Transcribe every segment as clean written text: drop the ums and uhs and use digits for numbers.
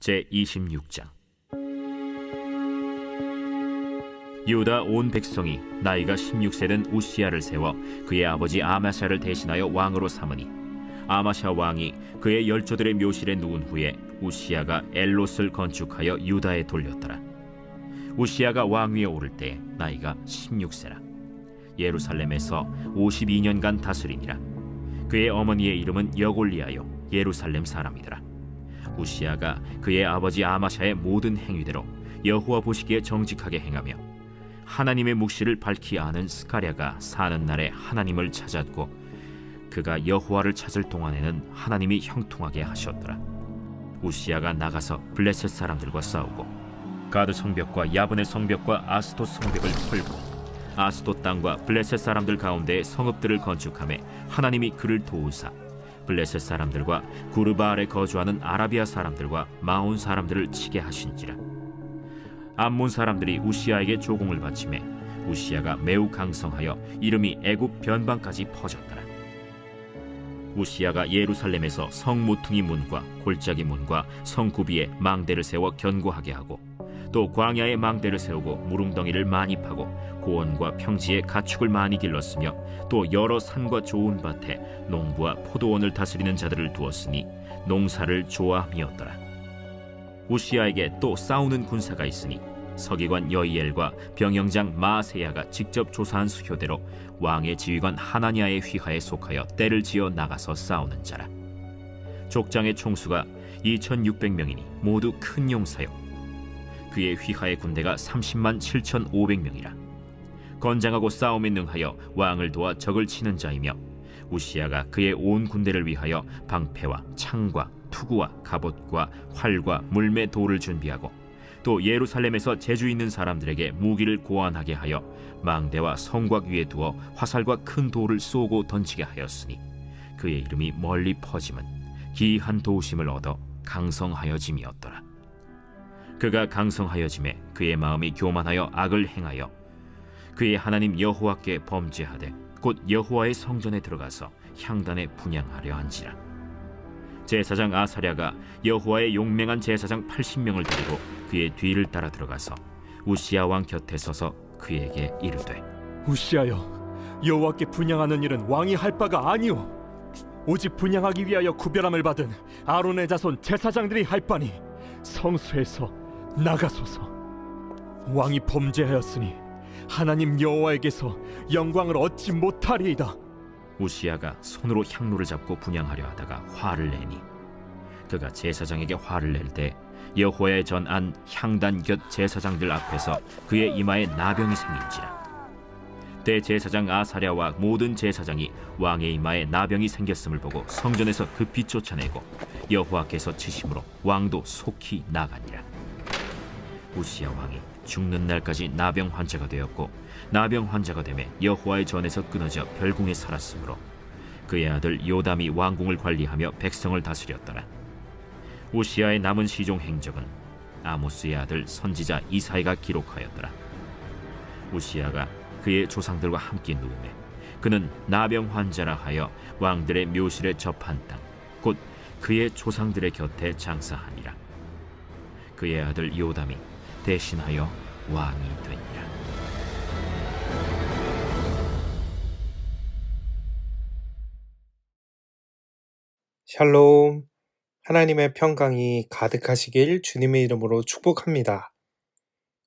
제26장. 유다 온 백성이 나이가 16세 된 우시야를 세워 그의 아버지 아마샤를 대신하여 왕으로 삼으니, 아마샤 왕이 그의 열조들의 묘실에 누운 후에 우시야가 엘롯을 건축하여 유다에 돌렸더라. 우시야가 왕위에 오를 때 나이가 16세라. 예루살렘에서 52년간 다스리니라. 그의 어머니의 이름은 여골리아요 예루살렘 사람이더라. 우시야가 그의 아버지 아마샤의 모든 행위대로 여호와 보시기에 정직하게 행하며 하나님의 묵시를 밝히 아는 스가랴가 사는 날에 하나님을 찾았고, 그가 여호와를 찾을 동안에는 하나님이 형통하게 하셨더라. 우시야가 나가서 블레셋 사람들과 싸우고 가드 성벽과 야브네 성벽과 아스돗 성벽을 털고 아스돗 땅과 블레셋 사람들 가운데 성읍들을 건축하며 하나님이 그를 도우사 블레셋 사람들과 구르바알에 거주하는 아라비아 사람들과 마온 사람들을 치게 하신지라. 암몬 사람들이 우시야에게 조공을 바치매 우시야가 매우 강성하여 이름이 애굽 변방까지 퍼졌더라. 우시야가 예루살렘에서 성 모퉁이 문과 골짜기 문과 성 구비에 망대를 세워 견고하게 하고, 또 광야에 망대를 세우고 무릉덩이를 많이 파고 고원과 평지에 가축을 많이 길렀으며, 또 여러 산과 좋은 밭에 농부와 포도원을 다스리는 자들을 두었으니 농사를 좋아함이었더라. 우시야에게 또 싸우는 군사가 있으니 서기관 여이엘과 병영장 마세야가 직접 조사한 수효대로 왕의 지휘관 하나니아의 휘하에 속하여 떼를 지어 나가서 싸우는 자라. 족장의 총수가 2600명이니 모두 큰 용사요. 그의 휘하의 군대가 30만 7500명이라. 건장하고 싸움에 능하여 왕을 도와 적을 치는 자이며, 우시야가 그의 온 군대를 위하여 방패와 창과 투구와 갑옷과 활과 물매 돌을 준비하고, 또 예루살렘에서 재주 있는 사람들에게 무기를 고안하게 하여 망대와 성곽 위에 두어 화살과 큰 돌을 쏘고 던지게 하였으니, 그의 이름이 멀리 퍼짐은 기이한 도우심을 얻어 강성하여짐이었더라. 그가 강성하여짐에 그의 마음이 교만하여 악을 행하여 그의 하나님 여호와께 범죄하되 곧 여호와의 성전에 들어가서 향단에 분향하려 한지라. 제사장 아사랴가 여호와의 용맹한 제사장 80명을 데리고 그의 뒤를 따라 들어가서 우시야 왕 곁에 서서 그에게 이르되, 우시야여, 여호와께 분향하는 일은 왕이 할 바가 아니오. 오직 분향하기 위하여 구별함을 받은 아론의 자손 제사장들이 할 바니 성소에서 나가소서. 왕이 범죄하였으니 하나님 여호와에게서 영광을 얻지 못하리이다. 우시야가 손으로 향로를 잡고 분향하려 하다가 화를 내니, 그가 제사장에게 화를 낼 때 여호와의 전안 향단 곁 제사장들 앞에서 그의 이마에 나병이 생긴지라. 대제사장 아사랴와 모든 제사장이 왕의 이마에 나병이 생겼음을 보고 성전에서 급히 쫓아내고 여호와께서 치심으로 왕도 속히 나가니라. 우시야 왕이 죽는 날까지 나병 환자가 되었고, 나병 환자가 되매 여호와의 전에서 끊어져 별궁에 살았으므로 그의 아들 요담이 왕궁을 관리하며 백성을 다스렸더라. 우시야의 남은 시종 행적은 아모스의 아들 선지자 이사야가 기록하였더라. 우시야가 그의 조상들과 함께 누우매 그는 나병 환자라 하여 왕들의 묘실에 접한 땅, 곧 그의 조상들의 곁에 장사하니라. 그의 아들 요담이 대신하여 왕이 되니라. 샬롬. 하나님의 평강이 가득하시길 주님의 이름으로 축복합니다.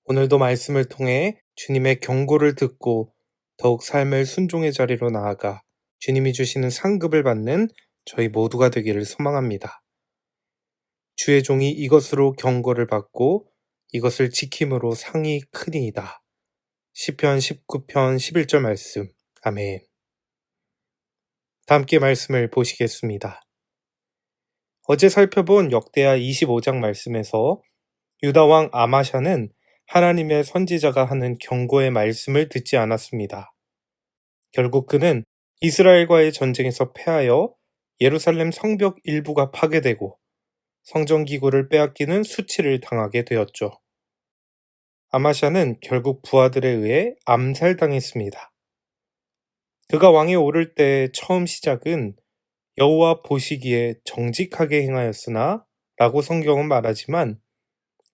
오늘도 말씀을 통해 주님의 경고를 듣고 더욱 삶을 순종의 자리로 나아가 주님이 주시는 상급을 받는 저희 모두가 되기를 소망합니다. 주의 종이 이것으로 경고를 받고 이것을 지킴으로 상이 크니이다. 시편 19편 11절 말씀. 아멘. 다 함께 말씀을 보시겠습니다. 어제 살펴본 역대하 25장 말씀에서 유다 왕 아마샤는 하나님의 선지자가 하는 경고의 말씀을 듣지 않았습니다. 결국 그는 이스라엘과의 전쟁에서 패하여 예루살렘 성벽 일부가 파괴되고 성전기구를 빼앗기는 수치를 당하게 되었죠. 아마샤는 결국 부하들에 의해 암살당했습니다. 그가 왕에 오를 때 처음 시작은 여호와 보시기에 정직하게 행하였으나 라고 성경은 말하지만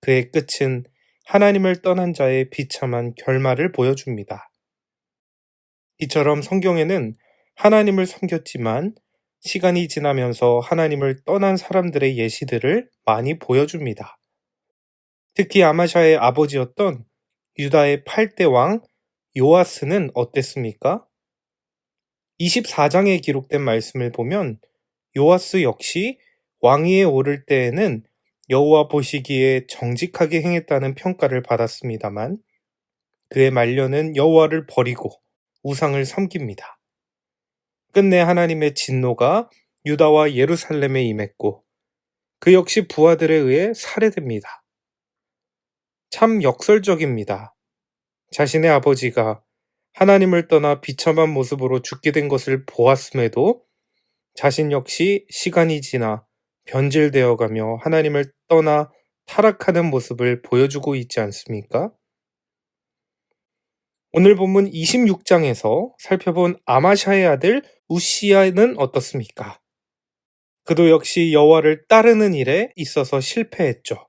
그의 끝은 하나님을 떠난 자의 비참한 결말을 보여줍니다. 이처럼 성경에는 하나님을 섬겼지만 시간이 지나면서 하나님을 떠난 사람들의 예시들을 많이 보여줍니다. 특히 아마샤의 아버지였던 유다의 8대 왕 요아스는 어땠습니까? 24장에 기록된 말씀을 보면 요아스 역시 왕위에 오를 때에는 여호와 보시기에 정직하게 행했다는 평가를 받았습니다만 그의 말년은 여호와를 버리고 우상을 섬깁니다. 끝내 하나님의 진노가 유다와 예루살렘에 임했고 그 역시 부하들에 의해 살해됩니다. 참 역설적입니다. 자신의 아버지가 하나님을 떠나 비참한 모습으로 죽게 된 것을 보았음에도 자신 역시 시간이 지나 변질되어 가며 하나님을 떠나 타락하는 모습을 보여주고 있지 않습니까? 오늘 본문 26장에서 살펴본 아마샤의 아들 우시야는 어떻습니까? 그도 역시 여호와를 따르는 일에 있어서 실패했죠.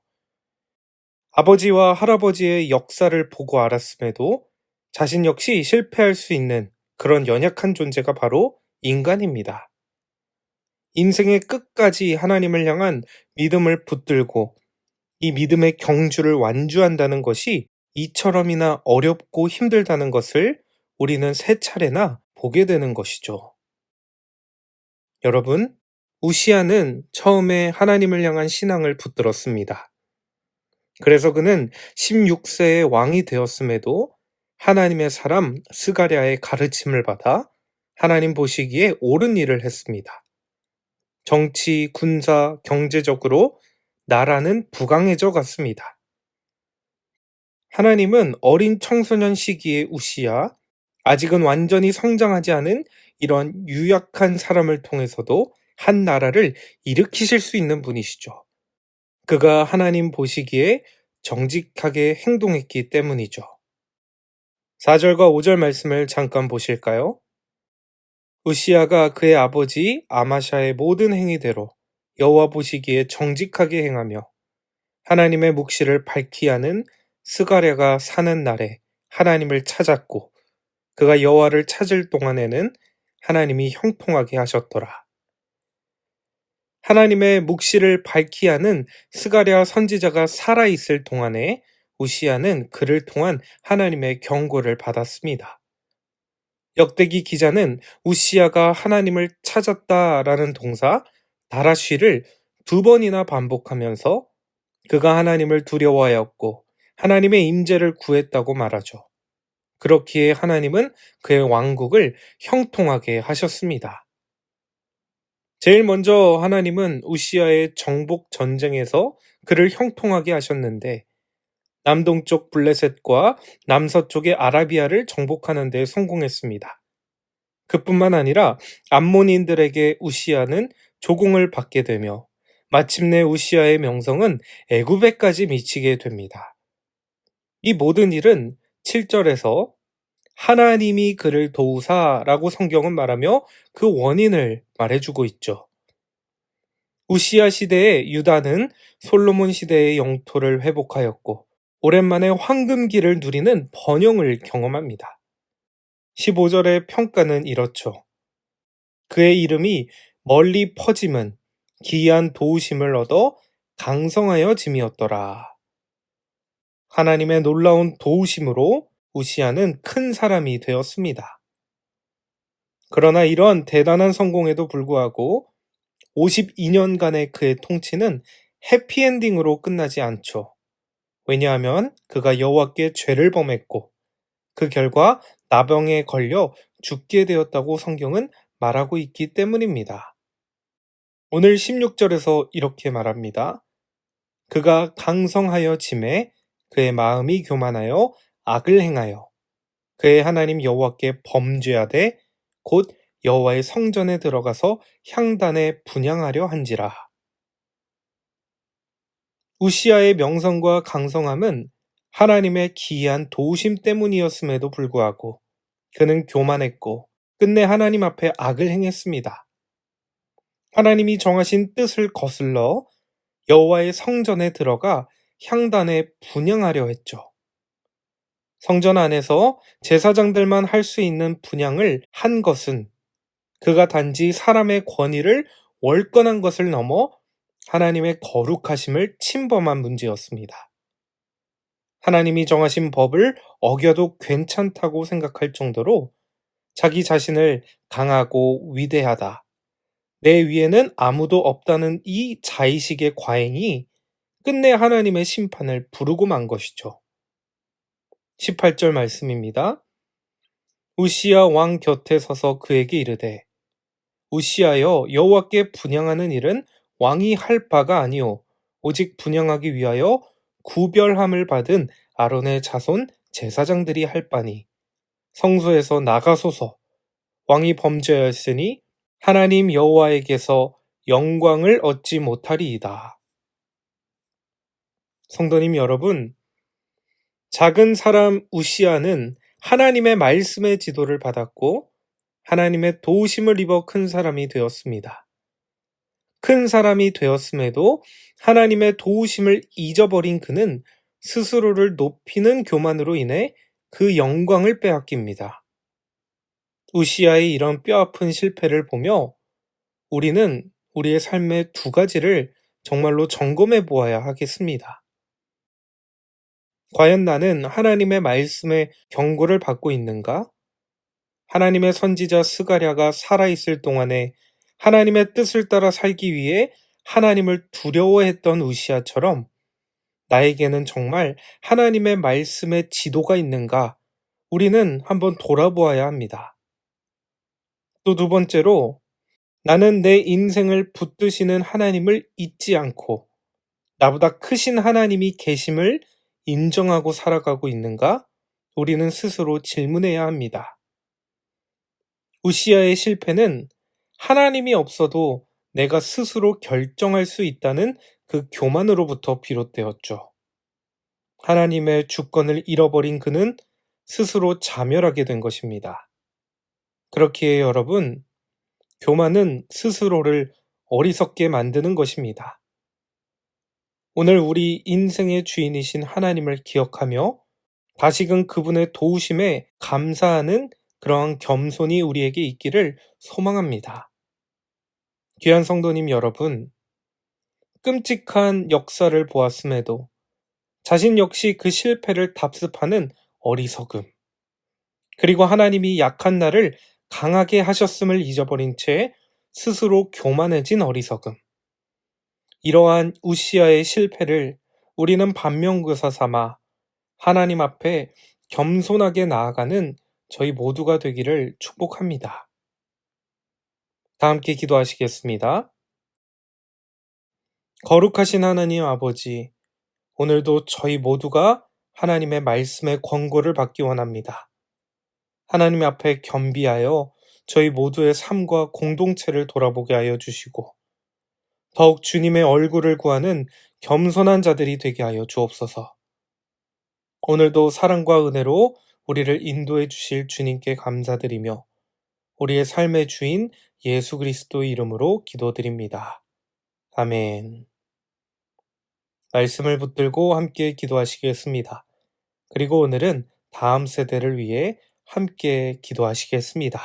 아버지와 할아버지의 역사를 보고 알았음에도 자신 역시 실패할 수 있는 그런 연약한 존재가 바로 인간입니다. 인생의 끝까지 하나님을 향한 믿음을 붙들고 이 믿음의 경주를 완주한다는 것이 이처럼이나 어렵고 힘들다는 것을 우리는 세 차례나 보게 되는 것이죠. 여러분, 우시야는 처음에 하나님을 향한 신앙을 붙들었습니다. 그래서 그는 16세의 왕이 되었음에도 하나님의 사람 스가랴의 가르침을 받아 하나님 보시기에 옳은 일을 했습니다. 정치, 군사, 경제적으로 나라는 부강해져 갔습니다. 하나님은 어린 청소년 시기의 우시야, 아직은 완전히 성장하지 않은 이런 유약한 사람을 통해서도 한 나라를 일으키실 수 있는 분이시죠. 그가 하나님 보시기에 정직하게 행동했기 때문이죠. 4절과 5절 말씀을 잠깐 보실까요? 우시야가 그의 아버지 아마샤의 모든 행위대로 여호와 보시기에 정직하게 행하며 하나님의 묵시를 밝히 하는 스가랴가 사는 날에 하나님을 찾았고 그가 여호와를 찾을 동안에는 하나님이 형통하게 하셨더라. 하나님의 묵시를 밝히 하는 스가랴 선지자가 살아있을 동안에 우시야는 그를 통한 하나님의 경고를 받았습니다. 역대기 기자는 우시야가 하나님을 찾았다라는 동사 다라쉬를 2번이나 반복하면서 그가 하나님을 두려워하였고 하나님의 임재를 구했다고 말하죠. 그렇기에 하나님은 그의 왕국을 형통하게 하셨습니다. 제일 먼저 하나님은 우시야의 정복 전쟁에서 그를 형통하게 하셨는데 남동쪽 블레셋과 남서쪽의 아라비아를 정복하는 데 성공했습니다. 그뿐만 아니라 암몬인들에게 우시야는 조공을 받게 되며 마침내 우시야의 명성은 애굽에까지 미치게 됩니다. 이 모든 일은 7절에서 하나님이 그를 도우사라고 성경은 말하며 그 원인을 말해주고 있죠. 우시야 시대에 유다는 솔로몬 시대의 영토를 회복하였고 오랜만에 황금기를 누리는 번영을 경험합니다. 15절의 평가는 이렇죠. 그의 이름이 멀리 퍼짐은 기이한 도우심을 얻어 강성하여 짐이었더라. 하나님의 놀라운 도우심으로 우시야는 큰 사람이 되었습니다. 그러나 이런 대단한 성공에도 불구하고 52년간의 그의 통치는 해피엔딩으로 끝나지 않죠. 왜냐하면 그가 여호와께 죄를 범했고 그 결과 나병에 걸려 죽게 되었다고 성경은 말하고 있기 때문입니다. 오늘 16절에서 이렇게 말합니다. 그가 강성하여 짐에 그의 마음이 교만하여 악을 행하여 그의 하나님 여호와께 범죄하되 곧 여호와의 성전에 들어가서 향단에 분향하려 한지라. 우시야의 명성과 강성함은 하나님의 기이한 도우심 때문이었음에도 불구하고 그는 교만했고 끝내 하나님 앞에 악을 행했습니다. 하나님이 정하신 뜻을 거슬러 여호와의 성전에 들어가 향단에 분향하려 했죠. 성전 안에서 제사장들만 할 수 있는 분향을 한 것은 그가 단지 사람의 권위를 월권한 것을 넘어 하나님의 거룩하심을 침범한 문제였습니다. 하나님이 정하신 법을 어겨도 괜찮다고 생각할 정도로 자기 자신을 강하고 위대하다, 내 위에는 아무도 없다는 이 자의식의 과잉이 끝내 하나님의 심판을 부르고 만 것이죠. 18절 말씀입니다. 우시야 왕 곁에 서서 그에게 이르되 우시야여 여호와께 분향하는 일은 왕이 할 바가 아니오 오직 분향하기 위하여 구별함을 받은 아론의 자손 제사장들이 할 바니 성소에서 나가소서 왕이 범죄하였으니 하나님 여호와에게서 영광을 얻지 못하리이다. 성도님 여러분, 작은 사람 우시야는 하나님의 말씀의 지도를 받았고 하나님의 도우심을 입어 큰 사람이 되었습니다. 큰 사람이 되었음에도 하나님의 도우심을 잊어버린 그는 스스로를 높이는 교만으로 인해 그 영광을 빼앗깁니다. 우시야의 이런 뼈아픈 실패를 보며 우리는 우리의 삶의 두 가지를 정말로 점검해 보아야 하겠습니다. 과연 나는 하나님의 말씀에 경고를 받고 있는가? 하나님의 선지자 스가랴가 살아있을 동안에 하나님의 뜻을 따라 살기 위해 하나님을 두려워했던 우시야처럼 나에게는 정말 하나님의 말씀의 지도가 있는가? 우리는 한번 돌아보아야 합니다. 또 두 번째로 나는 내 인생을 붙드시는 하나님을 잊지 않고 나보다 크신 하나님이 계심을 인정하고 살아가고 있는가? 우리는 스스로 질문해야 합니다. 우시야의 실패는 하나님이 없어도 내가 스스로 결정할 수 있다는 그 교만으로부터 비롯되었죠. 하나님의 주권을 잃어버린 그는 스스로 자멸하게 된 것입니다. 그렇기에 여러분, 교만은 스스로를 어리석게 만드는 것입니다. 오늘 우리 인생의 주인이신 하나님을 기억하며 다시금 그분의 도우심에 감사하는 그러한 겸손이 우리에게 있기를 소망합니다. 귀한 성도님 여러분, 끔찍한 역사를 보았음에도 자신 역시 그 실패를 답습하는 어리석음, 그리고 하나님이 약한 나를 강하게 하셨음을 잊어버린 채 스스로 교만해진 어리석음, 이러한 우시야의 실패를 우리는 반면교사 삼아 하나님 앞에 겸손하게 나아가는 저희 모두가 되기를 축복합니다. 다 함께 기도하시겠습니다. 거룩하신 하나님 아버지, 오늘도 저희 모두가 하나님의 말씀의 권고를 받기 원합니다. 하나님 앞에 겸비하여 저희 모두의 삶과 공동체를 돌아보게 하여 주시고 더욱 주님의 얼굴을 구하는 겸손한 자들이 되게 하여 주옵소서. 오늘도 사랑과 은혜로 우리를 인도해 주실 주님께 감사드리며 우리의 삶의 주인 예수 그리스도의 이름으로 기도드립니다. 아멘. 말씀을 붙들고 함께 기도하시겠습니다. 그리고 오늘은 다음 세대를 위해 함께 기도하시겠습니다.